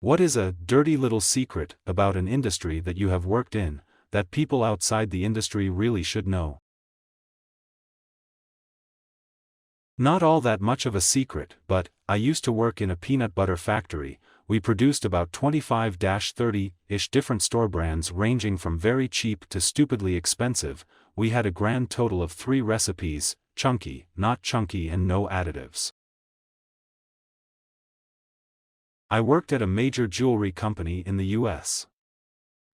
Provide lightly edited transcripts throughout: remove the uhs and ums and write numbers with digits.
What is a dirty little secret about an industry that you have worked in, that people outside the industry really should know? Not all that much of a secret, but I used to work in a peanut butter factory. We produced about 25-30-ish different store brands ranging from very cheap to stupidly expensive. We had a grand total of 3 recipes: chunky, not chunky, and no additives. I worked at a major jewelry company in the US.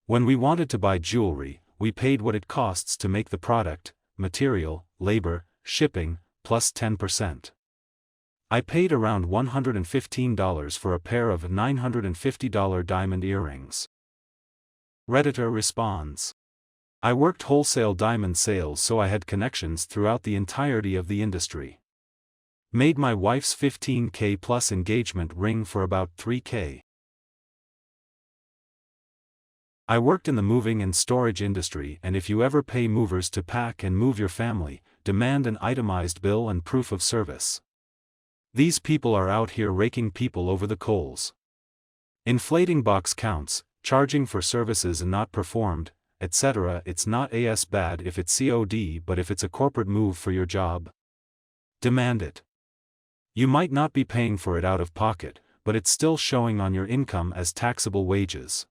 When we wanted to buy jewelry, we paid what it costs to make the product, material, labor, shipping, plus 10%. I paid around $115 for a pair of $950 diamond earrings. Redditor responds. I worked wholesale diamond sales, so I had connections throughout the entirety of the industry. Made my wife's $15K plus engagement ring for about $3K. I worked in the moving and storage industry, and if you ever pay movers to pack and move your family, demand an itemized bill and proof of service. These people are out here raking people over the coals. Inflating box counts, charging for services not performed, etc. It's not as bad if it's COD, but if it's a corporate move for your job, demand it. You might not be paying for it out of pocket, but it's still showing on your income as taxable wages.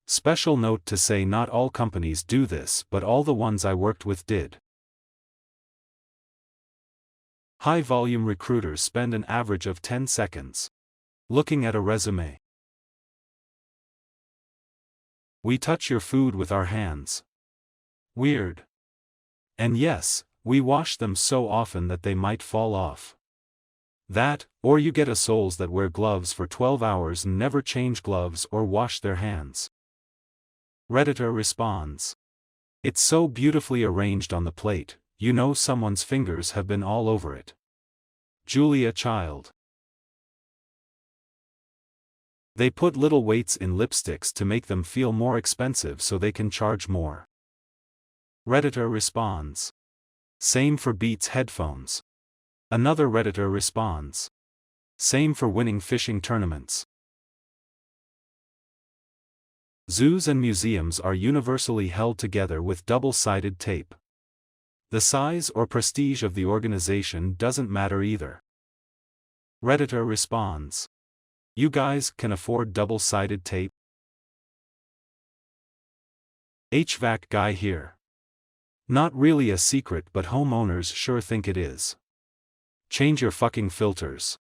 Special note to say, not all companies do this, but all the ones I worked with did. High-volume recruiters spend an average of 10 seconds looking at a resume. We touch your food with our hands. Weird. And yes, we wash them so often that they might fall off. That, or you get assholes that wear gloves for 12 hours and never change gloves or wash their hands. Redditor responds. It's so beautifully arranged on the plate, you know someone's fingers have been all over it. Julia Child. They put little weights in lipsticks to make them feel more expensive so they can charge more. Redditor responds. Same for Beats headphones. Another Redditor responds. Same for winning fishing tournaments. Zoos and museums are universally held together with double-sided tape. The size or prestige of the organization doesn't matter either. Redditor responds. You guys can afford double-sided tape? HVAC guy here. Not really a secret, but homeowners sure think it is. Change your fucking filters.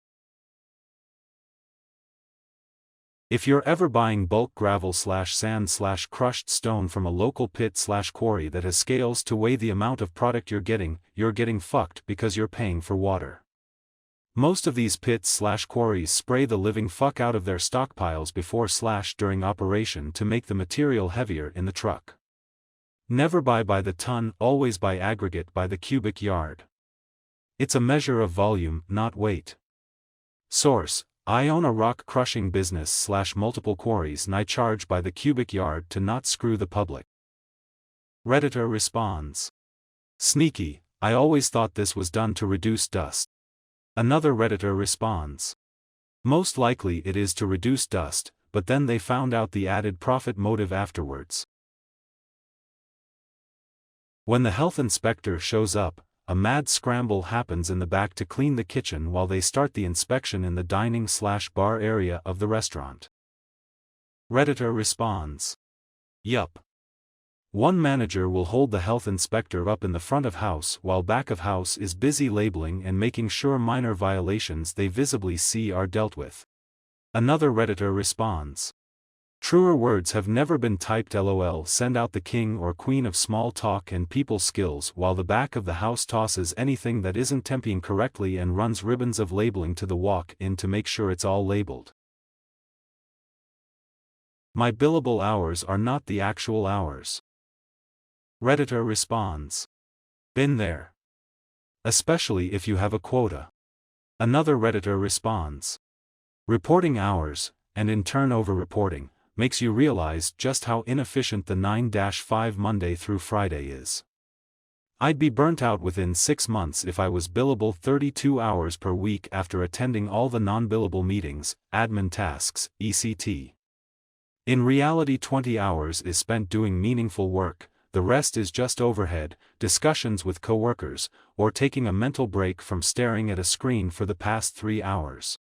If you're ever buying bulk gravel/sand/crushed stone from a local pit/quarry that has scales to weigh the amount of product you're getting fucked because you're paying for water. Most of these pits/quarries spray the living fuck out of their stockpiles before/during operation to make the material heavier in the truck. Never buy by the ton, always buy aggregate by the cubic yard. It's a measure of volume, not weight. Source: I own a rock crushing business/multiple quarries and I charge by the cubic yard to not screw the public. Redditor responds. Sneaky, I always thought this was done to reduce dust. Another Redditor responds. Most likely it is to reduce dust, but then they found out the added profit motive afterwards. When the health inspector shows up, a mad scramble happens in the back to clean the kitchen while they start the inspection in the dining/bar area of the restaurant. Redditor responds. Yup. One manager will hold the health inspector up in the front of house while back of house is busy labeling and making sure minor violations they visibly see are dealt with. Another Redditor responds. Truer words have never been typed. LOL. Send out the king or queen of small talk and people skills while the back of the house tosses anything that isn't temping correctly and runs ribbons of labeling to the walk-in to make sure it's all labeled. My billable hours are not the actual hours. Redditor responds. Been there. Especially if you have a quota. Another Redditor responds. Reporting hours, and in turn over-reporting, makes you realize just how inefficient the 9-5 Monday through Friday is. I'd be burnt out within 6 months if I was billable 32 hours per week after attending all the non-billable meetings, admin tasks, etc. In reality, 20 hours is spent doing meaningful work, the rest is just overhead, discussions with coworkers, or taking a mental break from staring at a screen for the past 3 hours.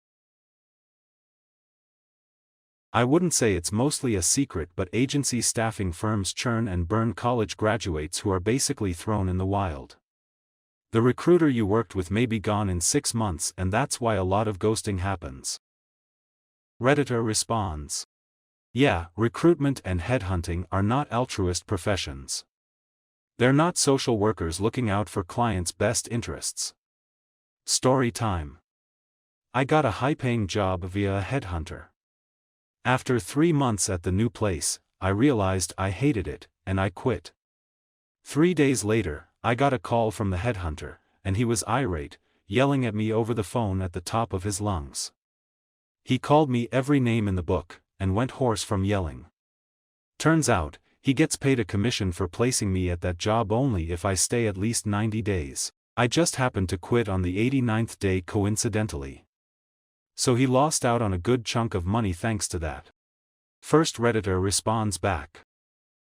I wouldn't say it's mostly a secret, but agency staffing firms churn and burn college graduates who are basically thrown in the wild. The recruiter you worked with may be gone in 6 months, and that's why a lot of ghosting happens. Redditor responds. Yeah, recruitment and headhunting are not altruist professions. They're not social workers looking out for clients' best interests. Story time. I got a high-paying job via a headhunter. After 3 months at the new place, I realized I hated it, and I quit. 3 days later, I got a call from the headhunter, and he was irate, yelling at me over the phone at the top of his lungs. He called me every name in the book, and went hoarse from yelling. Turns out, he gets paid a commission for placing me at that job only if I stay at least 90 days. I just happened to quit on the 89th day coincidentally. So he lost out on a good chunk of money thanks to that. First Redditor responds back.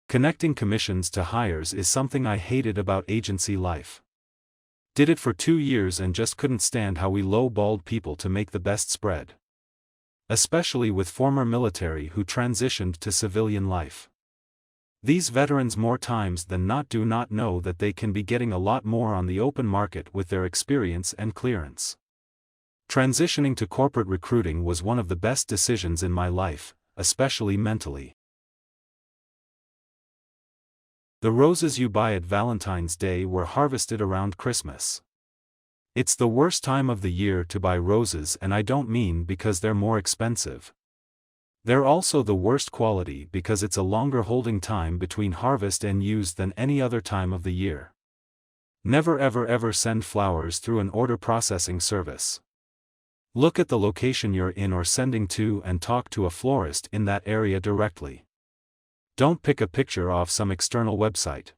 Connecting commissions to hires is something I hated about agency life. Did it for 2 years and just couldn't stand how we low-balled people to make the best spread. Especially with former military who transitioned to civilian life. These veterans more times than not do not know that they can be getting a lot more on the open market with their experience and clearance. Transitioning to corporate recruiting was one of the best decisions in my life, especially mentally. The roses you buy at Valentine's Day were harvested around Christmas. It's the worst time of the year to buy roses, and I don't mean because they're more expensive. They're also the worst quality because it's a longer holding time between harvest and use than any other time of the year. Never ever send flowers through an order processing service. Look at the location you're in or sending to and talk to a florist in that area directly. Don't pick a picture off some external website.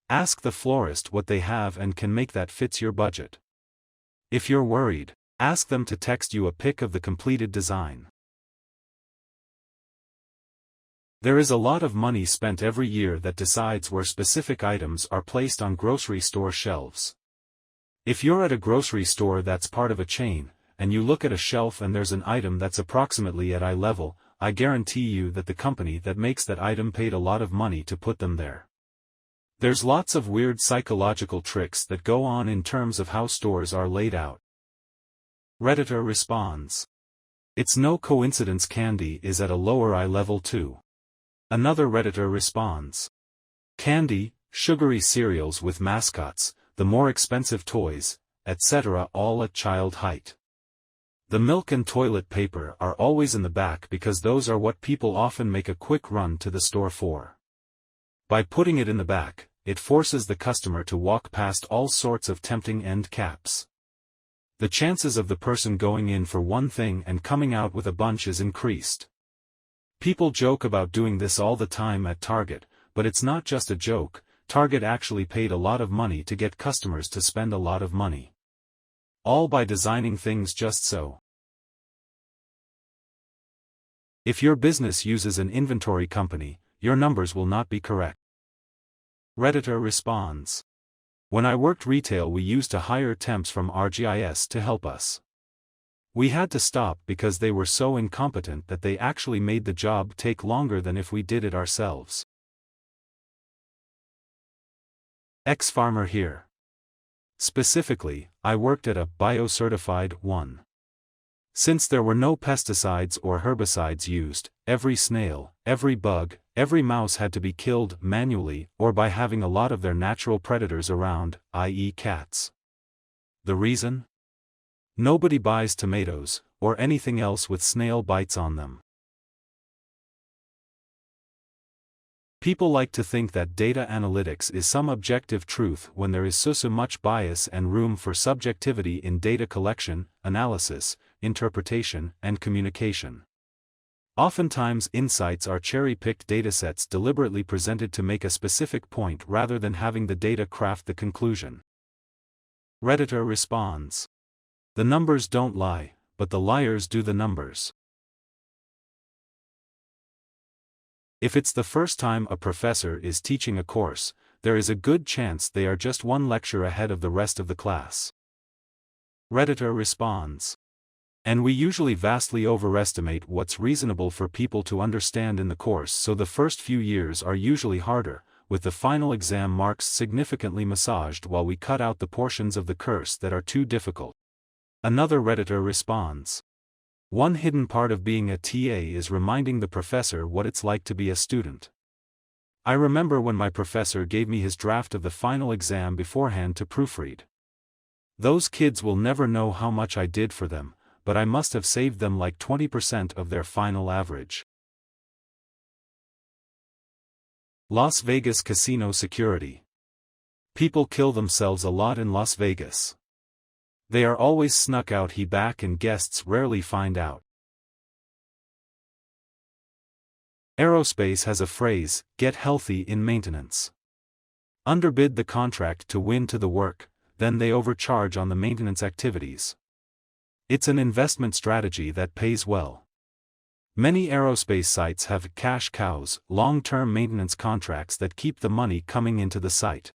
Ask the florist what they have and can make that fits your budget. If you're worried, ask them to text you a pic of the completed design. There is a lot of money spent every year that decides where specific items are placed on grocery store shelves. If you're at a grocery store that's part of a chain, and you look at a shelf and there's an item that's approximately at eye level, I guarantee you that the company that makes that item paid a lot of money to put them there. There's lots of weird psychological tricks that go on in terms of how stores are laid out. Redditor responds. It's no coincidence candy is at a lower eye level too. Another Redditor responds. Candy, sugary cereals with mascots, the more expensive toys, etc. all at child height. The milk and toilet paper are always in the back because those are what people often make a quick run to the store for. By putting it in the back, it forces the customer to walk past all sorts of tempting end caps. The chances of the person going in for one thing and coming out with a bunch is increased. People joke about doing this all the time at Target, but it's not just a joke. Target actually paid a lot of money to get customers to spend a lot of money. All by designing things just so. If your business uses an inventory company, your numbers will not be correct. Redditor responds. When I worked retail, we used to hire temps from RGIS to help us. We had to stop because they were so incompetent that they actually made the job take longer than if we did it ourselves. Ex-farmer here. Specifically, I worked at a bio-certified one. Since there were no pesticides or herbicides used, every snail, every bug, every mouse had to be killed manually or by having a lot of their natural predators around, i.e. cats. The reason? Nobody buys tomatoes, or anything else with snail bites on them. People like to think that data analytics is some objective truth when there is so much bias and room for subjectivity in data collection, analysis, interpretation, and communication. Oftentimes insights are cherry-picked datasets deliberately presented to make a specific point rather than having the data craft the conclusion. Redditor responds. The numbers don't lie, but the liars do the numbers. If it's the first time a professor is teaching a course, there is a good chance they are just one lecture ahead of the rest of the class. Redditor responds. And we usually vastly overestimate what's reasonable for people to understand in the course, so the first few years are usually harder, with the final exam marks significantly massaged while we cut out the portions of the course that are too difficult. Another Redditor responds. One hidden part of being a TA is reminding the professor what it's like to be a student. I remember when my professor gave me his draft of the final exam beforehand to proofread. Those kids will never know how much I did for them, but I must have saved them like 20% of their final average. Las Vegas casino security. People kill themselves a lot in Las Vegas. They are always snuck out back and guests rarely find out. Aerospace has a phrase, get healthy in maintenance. Underbid the contract to win to the work, then they overcharge on the maintenance activities. It's an investment strategy that pays well. Many aerospace sites have cash cows, long-term maintenance contracts that keep the money coming into the site.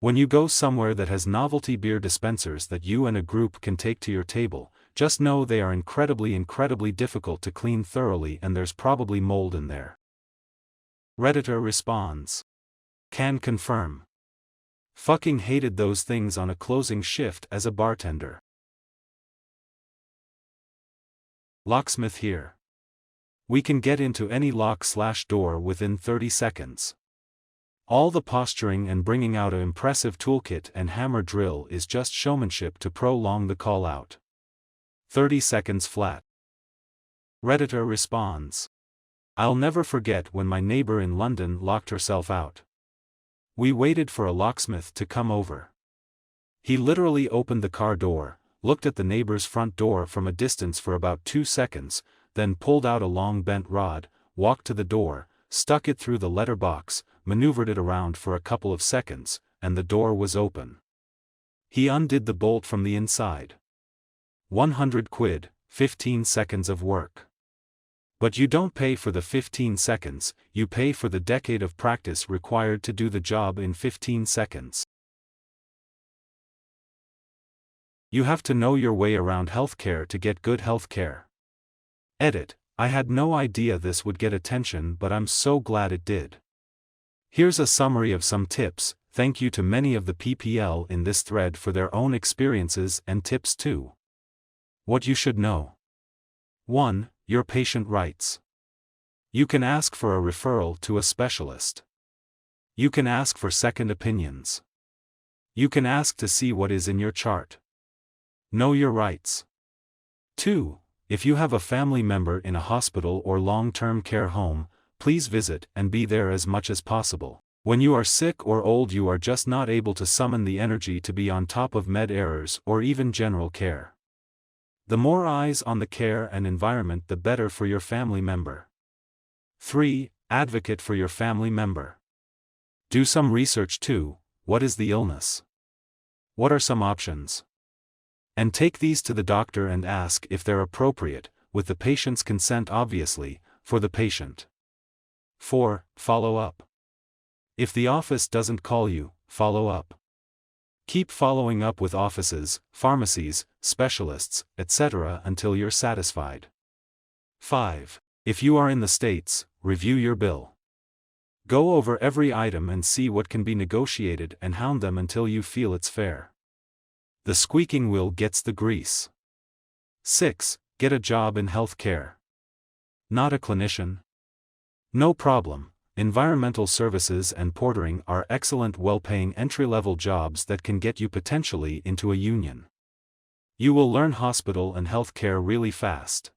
When you go somewhere that has novelty beer dispensers that you and a group can take to your table, just know they are incredibly difficult to clean thoroughly and there's probably mold in there. Redditor responds. Can confirm. Fucking hated those things on a closing shift as a bartender. Locksmith here. We can get into any lock/door within 30 seconds. All the posturing and bringing out an impressive toolkit and hammer drill is just showmanship to prolong the call out. 30 seconds flat. Redditor responds. I'll never forget when my neighbor in London locked herself out. We waited for a locksmith to come over. He literally opened the car door, looked at the neighbor's front door from a distance for about 2 seconds, then pulled out a long bent rod, walked to the door, stuck it through the letterbox, maneuvered it around for a couple of seconds, and the door was open. He undid the bolt from the inside. 100 quid, 15 seconds of work. But you don't pay for the 15 seconds, you pay for the decade of practice required to do the job in 15 seconds. You have to know your way around healthcare to get good healthcare. Edit. I had no idea this would get attention, but I'm so glad it did. Here's a summary of some tips. Thank you to many of the PPL in this thread for their own experiences and tips too. What you should know. 1. Your patient rights. You can ask for a referral to a specialist. You can ask for second opinions. You can ask to see what is in your chart. Know your rights. 2. If you have a family member in a hospital or long-term care home, please visit and be there as much as possible. When you are sick or old, you are just not able to summon the energy to be on top of med errors or even general care. The more eyes on the care and environment, the better for your family member. 3. Advocate for your family member. Do some research too. What is the illness? What are some options? And take these to the doctor and ask if they're appropriate, with the patient's consent obviously, for the patient. 4. Follow up. If the office doesn't call you, follow up. Keep following up with offices, pharmacies, specialists, etc. until you're satisfied. 5. If you are in the States, review your bill. Go over every item and see what can be negotiated and hound them until you feel it's fair. The squeaking wheel gets the grease. 6. Get a job in healthcare. Not a clinician? No problem. Environmental services and portering are excellent, well-paying entry-level jobs that can get you potentially into a union. You will learn hospital and healthcare really fast.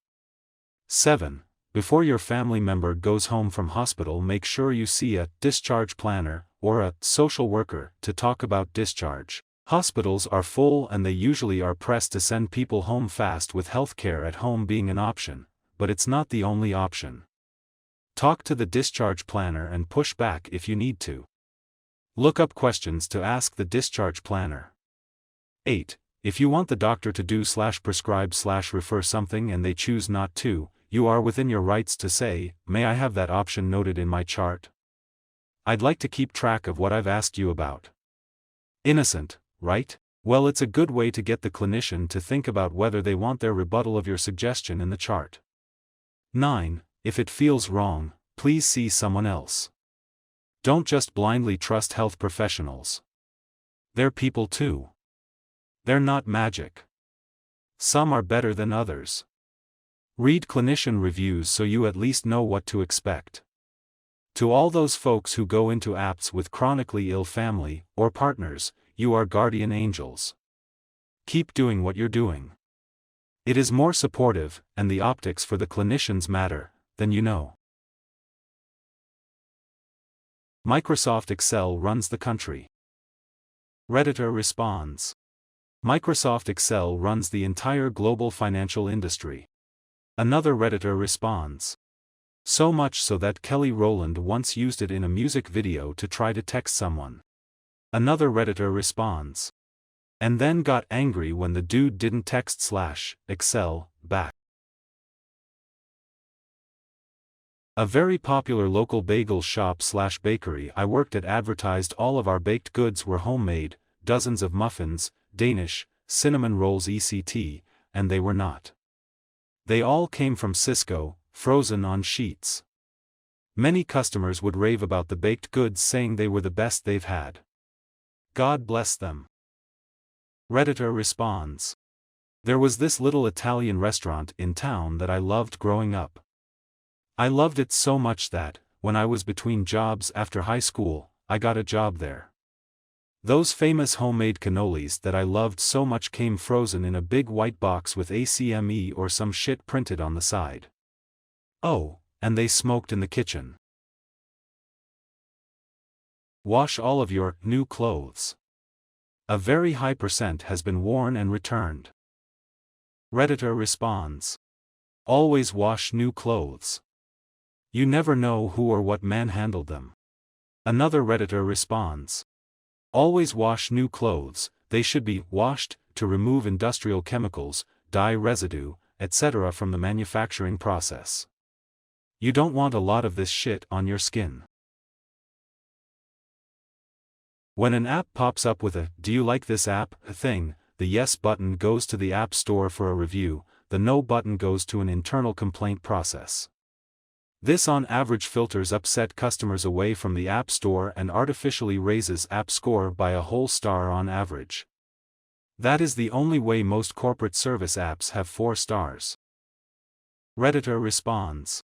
7. Before your family member goes home from hospital, make sure you see a discharge planner or a social worker to talk about discharge. Hospitals are full and they usually are pressed to send people home fast, with healthcare at home being an option, but it's not the only option. Talk to the discharge planner and push back if you need to. Look up questions to ask the discharge planner. 8. If you want the doctor to do/prescribe/refer something and they choose not to, you are within your rights to say, "May I have that option noted in my chart? I'd like to keep track of what I've asked you about." Innocent, right? Well, it's a good way to get the clinician to think about whether they want their rebuttal of your suggestion in the chart. 9. If it feels wrong, please see someone else. Don't just blindly trust health professionals. They're people too. They're not magic. Some are better than others. Read clinician reviews so you at least know what to expect. To all those folks who go into apps with chronically ill family or partners, you are guardian angels. Keep doing what you're doing. It is more supportive, and the optics for the clinicians matter, than you know. Microsoft Excel runs the country. Redditor responds. Microsoft Excel runs the entire global financial industry. Another Redditor responds. So much so that Kelly Rowland once used it in a music video to try to text someone. Another Redditor responds. And then got angry when the dude didn't text/Excel back. A very popular local bagel shop/bakery I worked at advertised all of our baked goods were homemade, dozens of muffins, Danish, cinnamon rolls etc., and they were not. They all came from Cisco, frozen on sheets. Many customers would rave about the baked goods, saying they were the best they've had. God bless them. Redditor responds. There was this little Italian restaurant in town that I loved growing up. I loved it so much that, when I was between jobs after high school, I got a job there. Those famous homemade cannolis that I loved so much came frozen in a big white box with ACME or some shit printed on the side. Oh, and they smoked in the kitchen. Wash all of your new clothes. A very high percent has been worn and returned. Redditor responds. Always wash new clothes. You never know who or what manhandled them. Another Redditor responds. Always wash new clothes, they should be washed to remove industrial chemicals, dye residue, etc. from the manufacturing process. You don't want a lot of this shit on your skin. When an app pops up with a "Do you like this app?" thing, the yes button goes to the App Store for a review, the no button goes to an internal complaint process. This on average filters upset customers away from the App Store and artificially raises app score by a whole star on average. That is the only way most corporate service apps have 4 stars. Redditor responds.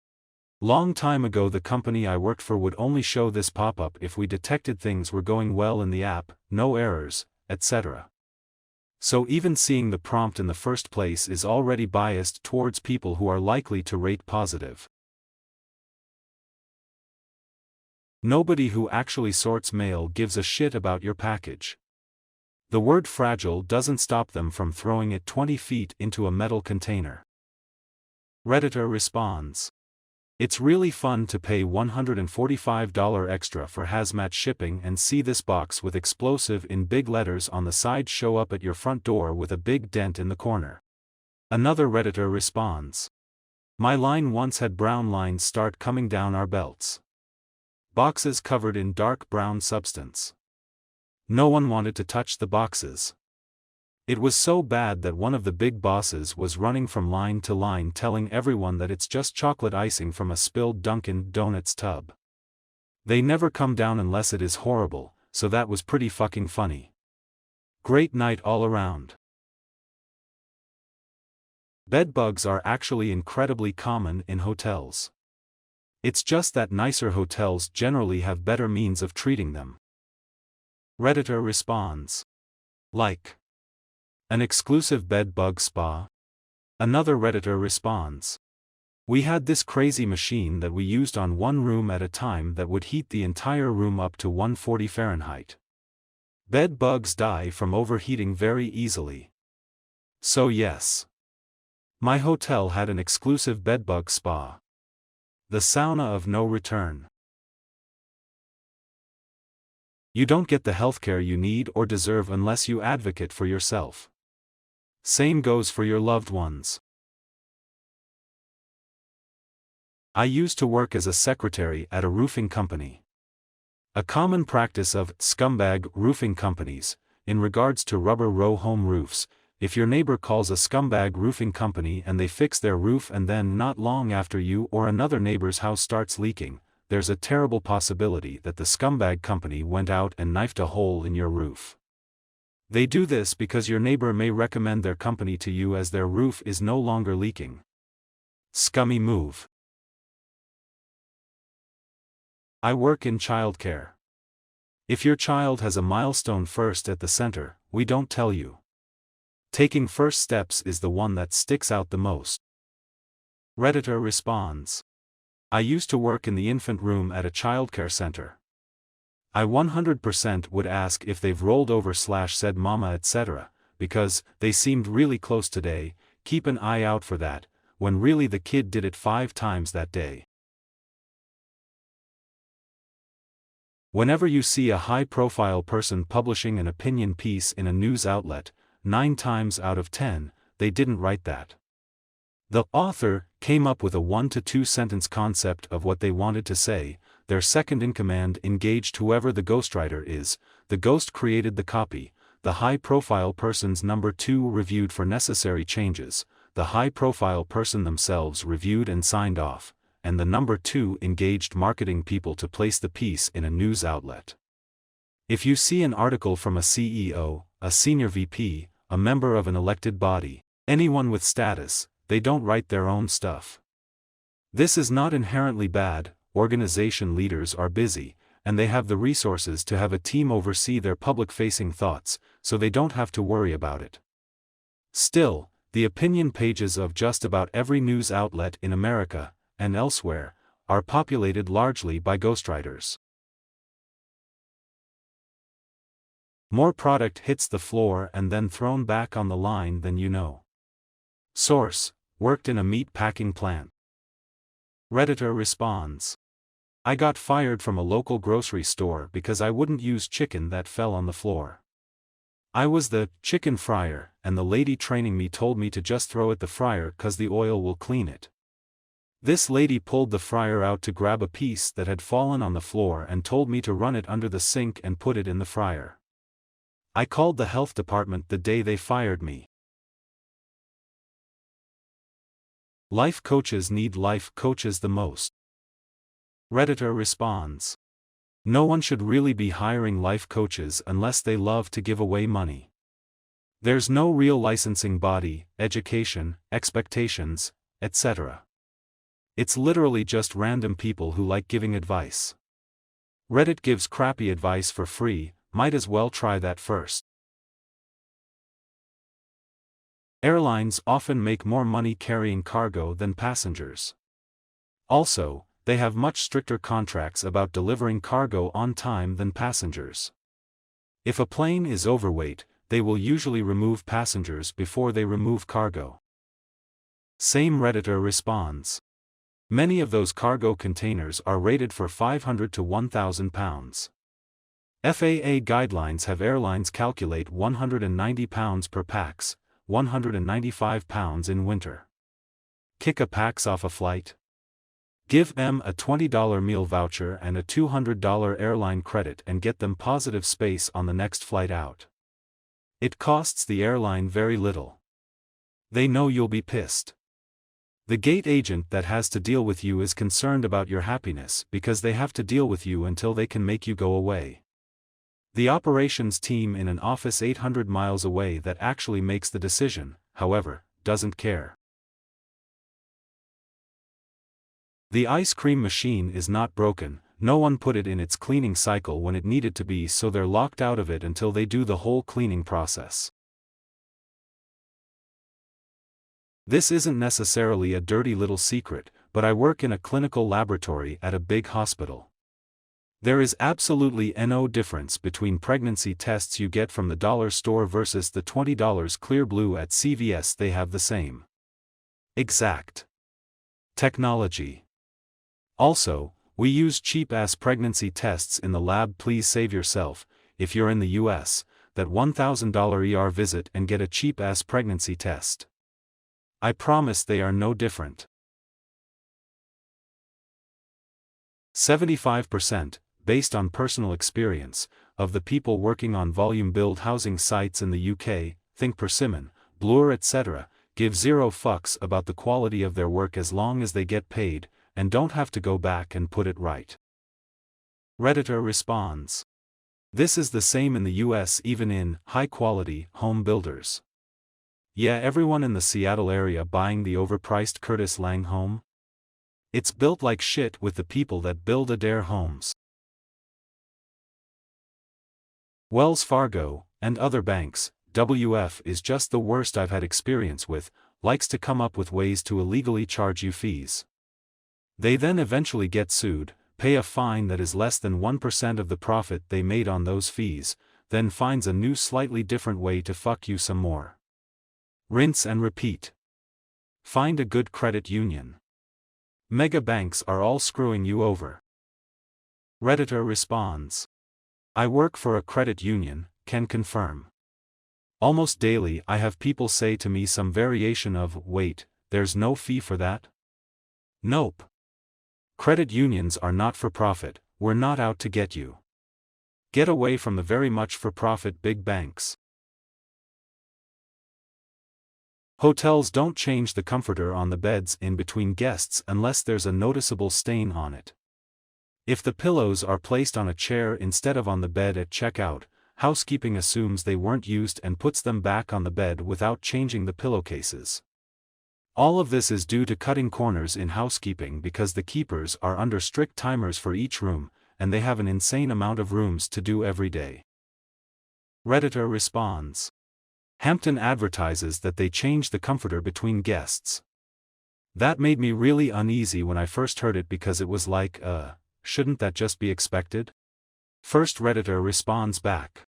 Long time ago the company I worked for would only show this pop-up if we detected things were going well in the app, no errors, etc. So even seeing the prompt in the first place is already biased towards people who are likely to rate positive. Nobody who actually sorts mail gives a shit about your package. The word fragile doesn't stop them from throwing it 20 feet into a metal container. Redditor responds. It's really fun to pay $145 extra for hazmat shipping and see this box with explosive in big letters on the side show up at your front door with a big dent in the corner. Another Redditor responds. My line once had brown lines start coming down our belts. Boxes covered in dark brown substance. No one wanted to touch the boxes. It was so bad that one of the big bosses was running from line to line telling everyone that it's just chocolate icing from a spilled Dunkin' Donuts tub. They never come down unless it is horrible, so that was pretty fucking funny. Great night all around. Bedbugs are actually incredibly common in hotels. It's just that nicer hotels generally have better means of treating them. Redditor responds. Like an exclusive bed bug spa? Another Redditor responds. We had this crazy machine that we used on one room at a time that would heat the entire room up to 140 Fahrenheit. Bed bugs die from overheating very easily. So yes. My hotel had an exclusive bedbug spa. The sauna of no return. You don't get the healthcare you need or deserve unless you advocate for yourself. Same goes for your loved ones. I used to work as a secretary at a roofing company. A common practice of scumbag roofing companies, in regards to rubber row home roofs, if your neighbor calls a scumbag roofing company and they fix their roof and then not long after you or another neighbor's house starts leaking, there's a terrible possibility that the scumbag company went out and knifed a hole in your roof. They do this because your neighbor may recommend their company to you as their roof is no longer leaking. Scummy move. I work in childcare. If your child has a milestone first at the center, we don't tell you. Taking first steps is the one that sticks out the most. Redditor responds. I used to work in the infant room at a childcare center. I 100% would ask if they've rolled over / said mama etc., because they seemed really close today. Keep an eye out for that, when really the kid did it 5 times that day. Whenever you see a high-profile person publishing an opinion piece in a news outlet, 9 times out of 10, they didn't write that. The author came up with a 1 to 2 sentence concept of what they wanted to say, their second-in-command engaged whoever the ghostwriter is, the ghost created the copy, the high-profile person's number 2 reviewed for necessary changes, the high-profile person themselves reviewed and signed off, and the number 2 engaged marketing people to place the piece in a news outlet. If you see an article from a CEO, a senior VP, a member of an elected body, anyone with status, they don't write their own stuff. This is not inherently bad. Organization leaders are busy, and they have the resources to have a team oversee their public-facing thoughts, so they don't have to worry about it. Still, the opinion pages of just about every news outlet in America, and elsewhere, are populated largely by ghostwriters. More product hits the floor and then thrown back on the line than you know. Source: worked in a meat packing plant. Redditor responds. I got fired from a local grocery store because I wouldn't use chicken that fell on the floor. I was the chicken fryer, and the lady training me told me to just throw it the fryer 'cause the oil will clean it. This lady pulled the fryer out to grab a piece that had fallen on the floor and told me to run it under the sink and put it in the fryer. I called the health department the day they fired me. Life coaches need life coaches the most. Redditor responds. No one should really be hiring life coaches unless they love to give away money. There's no real licensing body, education, expectations, etc. It's literally just random people who like giving advice. Reddit gives crappy advice for free, might as well try that first. Airlines often make more money carrying cargo than passengers. Also, they have much stricter contracts about delivering cargo on time than passengers. If a plane is overweight, they will usually remove passengers before they remove cargo. Same Redditor responds. Many of those cargo containers are rated for 500 to 1,000 pounds. FAA guidelines have airlines calculate 190 pounds per pax, 195 pounds in winter. Kick a pax off a flight? Give them a $20 meal voucher and a $200 airline credit and get them positive space on the next flight out. It costs the airline very little. They know you'll be pissed. The gate agent that has to deal with you is concerned about your happiness because they have to deal with you until they can make you go away. The operations team in an office 800 miles away that actually makes the decision, however, doesn't care. The ice cream machine is not broken, no one put it in its cleaning cycle when it needed to be, so they're locked out of it until they do the whole cleaning process. This isn't necessarily a dirty little secret, but I work in a clinical laboratory at a big hospital. There is absolutely no difference between pregnancy tests you get from the dollar store versus the $20 clear blue at CVS. They have the same exact technology. Also, we use cheap-ass pregnancy tests in the lab. Please save yourself, if you're in the US, that $1,000 ER visit and get a cheap-ass pregnancy test. I promise they are no different. 75%, based on personal experience, of the people working on volume-build housing sites in the UK, think Persimmon, Bloor etc., give zero fucks about the quality of their work as long as they get paid, and don't have to go back and put it right. Redditor responds. This is the same in the US, even in high-quality home builders. Yeah, everyone in the Seattle area buying the overpriced Curtis Lang home? It's built like shit with the people that build Adair homes. Wells Fargo, and other banks, WF is just the worst I've had experience with, likes to come up with ways to illegally charge you fees. They then eventually get sued, pay a fine that is less than 1% of the profit they made on those fees, then finds a new slightly different way to fuck you some more. Rinse and repeat. Find a good credit union. Mega banks are all screwing you over. Redditor responds. I work for a credit union, can confirm. Almost daily I have people say to me some variation of, wait, there's no fee for that? Nope. Credit unions are not for profit, we're not out to get you. Get away from the very much for profit big banks. Hotels don't change the comforter on the beds in between guests unless there's a noticeable stain on it. If the pillows are placed on a chair instead of on the bed at checkout, housekeeping assumes they weren't used and puts them back on the bed without changing the pillowcases. All of this is due to cutting corners in housekeeping because the keepers are under strict timers for each room, and they have an insane amount of rooms to do every day. Redditor responds. Hampton advertises that they change the comforter between guests. That made me really uneasy when I first heard it because it was like, shouldn't that just be expected? First Redditor responds back.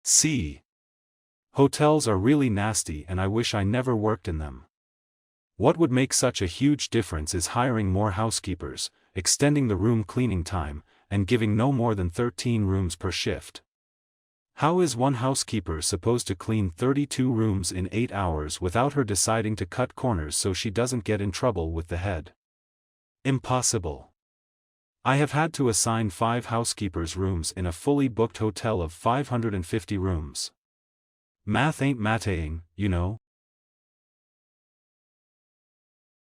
See. Hotels are really nasty and I wish I never worked in them. What would make such a huge difference is hiring more housekeepers, extending the room cleaning time, and giving no more than 13 rooms per shift. How is one housekeeper supposed to clean 32 rooms in 8 hours without her deciding to cut corners so she doesn't get in trouble with the head? Impossible. I have had to assign 5 housekeepers rooms in a fully booked hotel of 550 rooms. Math ain't mathing, you know.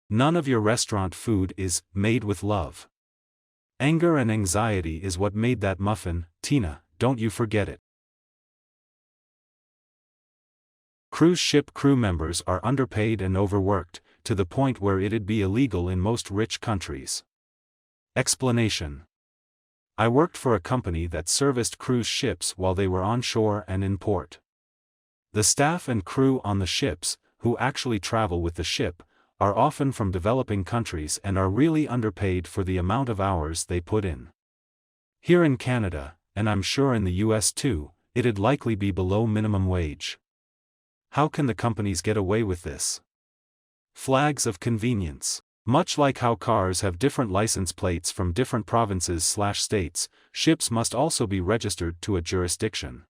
None of your restaurant food is made with love. Anger and anxiety is what made that muffin, Tina, don't you forget it. Cruise ship crew members are underpaid and overworked, to the point where it'd be illegal in most rich countries. Explanation. I worked for a company that serviced cruise ships while they were on shore and in port. The staff and crew on the ships, who actually travel with the ship, are often from developing countries and are really underpaid for the amount of hours they put in. Here in Canada, and I'm sure in the US too, it'd likely be below minimum wage. How can the companies get away with this? Flags of convenience. Much like how cars have different license plates from different provinces/states, ships must also be registered to a jurisdiction.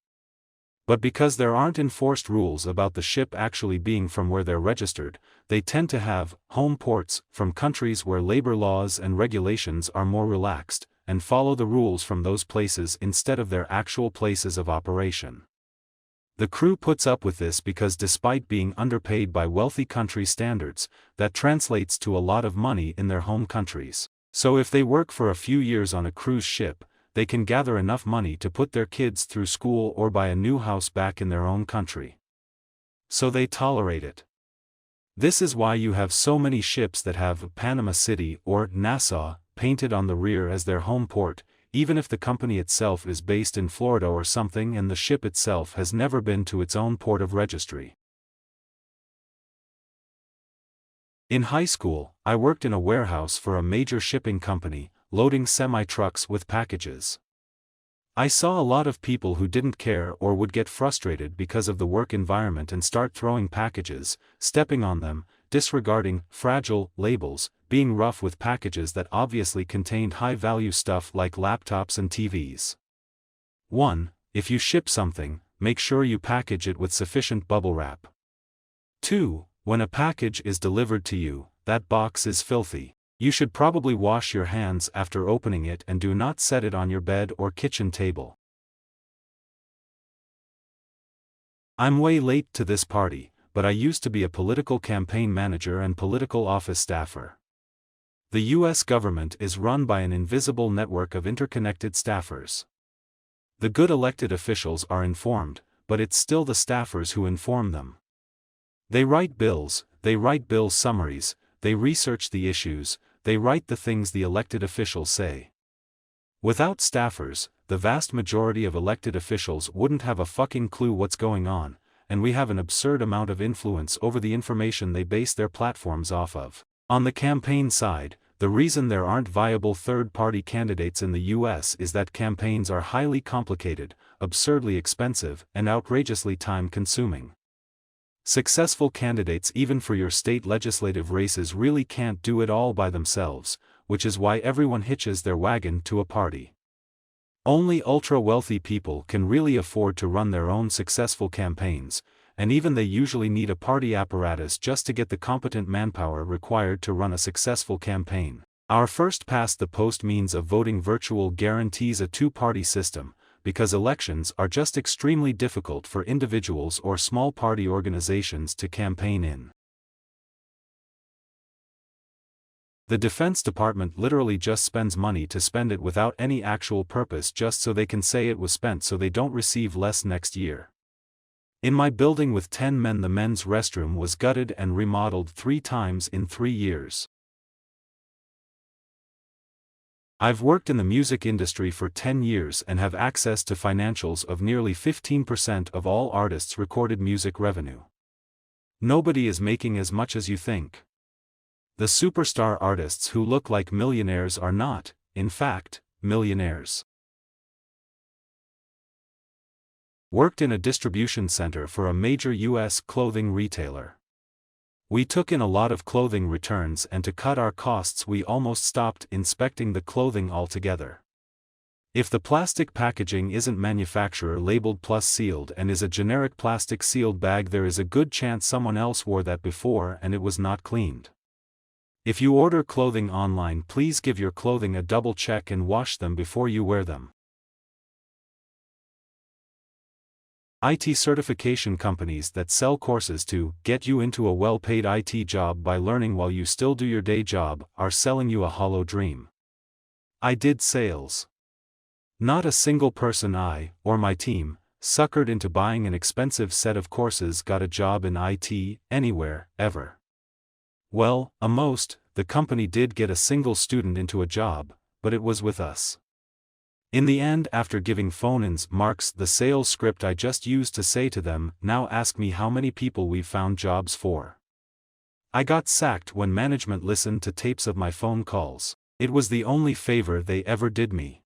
But because there aren't enforced rules about the ship actually being from where they're registered, they tend to have home ports from countries where labor laws and regulations are more relaxed, and follow the rules from those places instead of their actual places of operation. The crew puts up with this because despite being underpaid by wealthy country standards, that translates to a lot of money in their home countries. So if they work for a few years on a cruise ship, they can gather enough money to put their kids through school or buy a new house back in their own country. So they tolerate it. This is why you have so many ships that have Panama City or Nassau painted on the rear as their home port, even if the company itself is based in Florida or something and the ship itself has never been to its own port of registry. In high school, I worked in a warehouse for a major shipping company, loading semi-trucks with packages. I saw a lot of people who didn't care or would get frustrated because of the work environment and start throwing packages, stepping on them, disregarding fragile labels, being rough with packages that obviously contained high-value stuff like laptops and TVs. 1. If you ship something, make sure you package it with sufficient bubble wrap. 2. When a package is delivered to you, that box is filthy. You should probably wash your hands after opening it and do not set it on your bed or kitchen table. I'm way late to this party, but I used to be a political campaign manager and political office staffer. The US government is run by an invisible network of interconnected staffers. The good elected officials are informed, but it's still the staffers who inform them. They write bills, they write bill summaries, they research the issues, they write the things the elected officials say. Without staffers, the vast majority of elected officials wouldn't have a fucking clue what's going on, and we have an absurd amount of influence over the information they base their platforms off of. On the campaign side, the reason there aren't viable third-party candidates in the US is that campaigns are highly complicated, absurdly expensive, and outrageously time-consuming. Successful candidates even for your state legislative races really can't do it all by themselves, which is why everyone hitches their wagon to a party. Only ultra-wealthy people can really afford to run their own successful campaigns, and even they usually need a party apparatus just to get the competent manpower required to run a successful campaign. Our first-past-the-post means of voting virtual guarantees a two-party system, because elections are just extremely difficult for individuals or small party organizations to campaign in. The Defense Department literally just spends money to spend it without any actual purpose just so they can say it was spent so they don't receive less next year. In my building with 10 men, the men's restroom was gutted and remodeled 3 times in 3 years. I've worked in the music industry for 10 years and have access to financials of nearly 15% of all artists' recorded music revenue. Nobody is making as much as you think. The superstar artists who look like millionaires are not, in fact, millionaires. Worked in a distribution center for a major US clothing retailer. We took in a lot of clothing returns, and to cut our costs we almost stopped inspecting the clothing altogether. If the plastic packaging isn't manufacturer labeled plus sealed and is a generic plastic sealed bag, there is a good chance someone else wore that before and it was not cleaned. If you order clothing online, please give your clothing a double check and wash them before you wear them. IT certification companies that sell courses to get you into a well-paid IT job by learning while you still do your day job are selling you a hollow dream. I did sales. Not a single person I, or my team, suckered into buying an expensive set of courses got a job in IT, anywhere, ever. Well, the company did get a single student into a job, but it was with us. In the end, after giving phone-ins marks the sales script I just used to say to them, now ask me how many people we've found jobs for. I got sacked when management listened to tapes of my phone calls. It was the only favor they ever did me.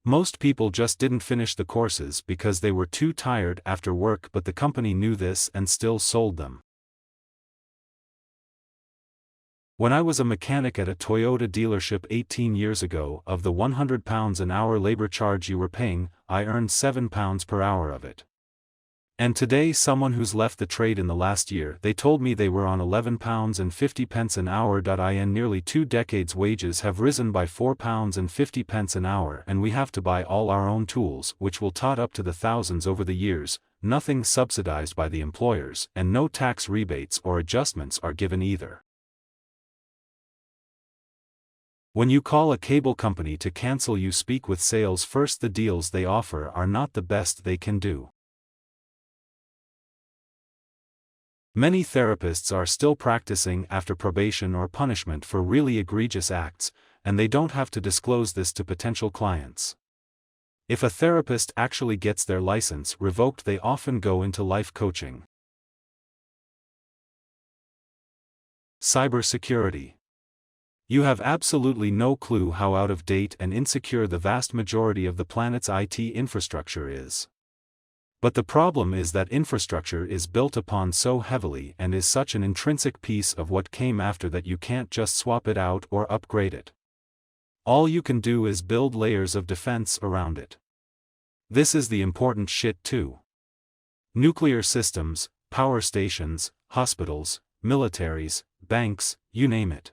Most people just didn't finish the courses because they were too tired after work, but the company knew this and still sold them. When I was a mechanic at a Toyota dealership 18 years ago, of the £100 an hour labor charge you were paying, I earned £7 per hour of it. And today, someone who's left the trade in the last year, they told me they were on £11.50 an hour. In nearly 2 decades, wages have risen by £4.50 an hour, and we have to buy all our own tools, which will tot up to the thousands over the years, nothing subsidized by the employers, and no tax rebates or adjustments are given either. When you call a cable company to cancel, you speak with sales first. The deals they offer are not the best they can do. Many therapists are still practicing after probation or punishment for really egregious acts, and they don't have to disclose this to potential clients. If a therapist actually gets their license revoked, they often go into life coaching. Cybersecurity. You have absolutely no clue how out of date and insecure the vast majority of the planet's IT infrastructure is. But the problem is that infrastructure is built upon so heavily and is such an intrinsic piece of what came after that you can't just swap it out or upgrade it. All you can do is build layers of defense around it. This is the important shit too. Nuclear systems, power stations, hospitals, militaries, banks, you name it.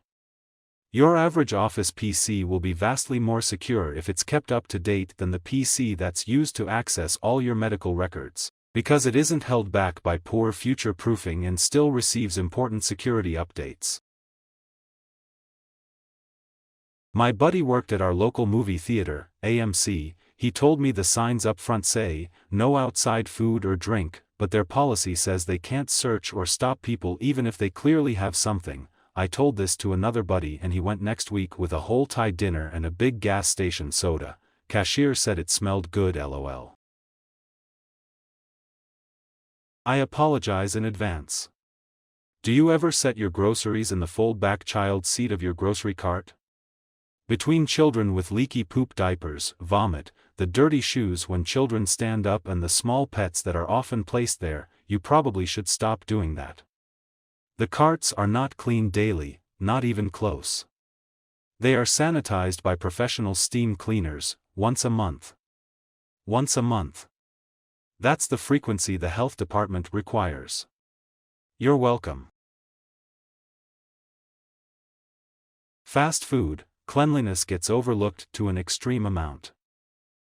Your average office PC will be vastly more secure if it's kept up to date than the PC that's used to access all your medical records, because it isn't held back by poor future-proofing and still receives important security updates. My buddy worked at our local movie theater, AMC. He told me the signs up front say, "No outside food or drink," but their policy says they can't search or stop people even if they clearly have something. I told this to another buddy and he went next week with a whole Thai dinner and a big gas station soda. Cashier said it smelled good, lol. I apologize in advance. Do you ever set your groceries in the fold-back child seat of your grocery cart? Between children with leaky poop diapers, vomit, the dirty shoes when children stand up and the small pets that are often placed there, you probably should stop doing that. The carts are not cleaned daily, not even close. They are sanitized by professional steam cleaners, once a month. Once a month. That's the frequency the health department requires. You're welcome. Fast food, cleanliness gets overlooked to an extreme amount.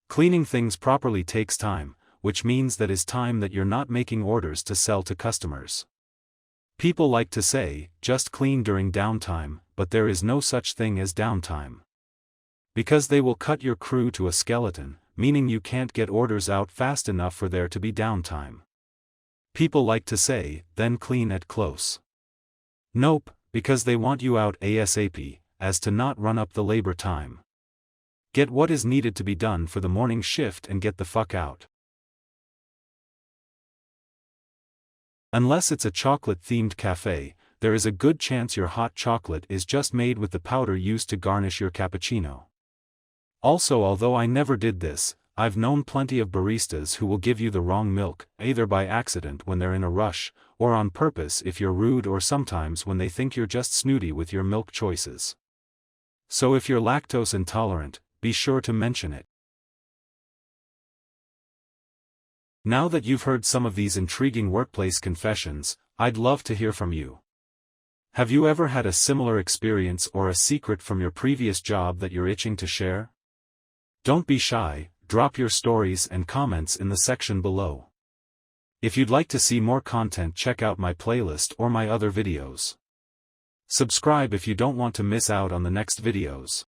Cleaning things properly takes time, which means that is time that you're not making orders to sell to customers. People like to say, just clean during downtime, but there is no such thing as downtime. Because they will cut your crew to a skeleton, meaning you can't get orders out fast enough for there to be downtime. People like to say, then clean at close. Nope, because they want you out ASAP, as to not run up the labor time. Get what is needed to be done for the morning shift and get the fuck out. Unless it's a chocolate-themed cafe, there is a good chance your hot chocolate is just made with the powder used to garnish your cappuccino. Also, although I never did this, I've known plenty of baristas who will give you the wrong milk, either by accident when they're in a rush, or on purpose if you're rude, or sometimes when they think you're just snooty with your milk choices. So if you're lactose intolerant, be sure to mention it. Now that you've heard some of these intriguing workplace confessions, I'd love to hear from you. Have you ever had a similar experience or a secret from your previous job that you're itching to share? Don't be shy, drop your stories and comments in the section below. If you'd like to see more content, check out my playlist or my other videos. Subscribe if you don't want to miss out on the next videos.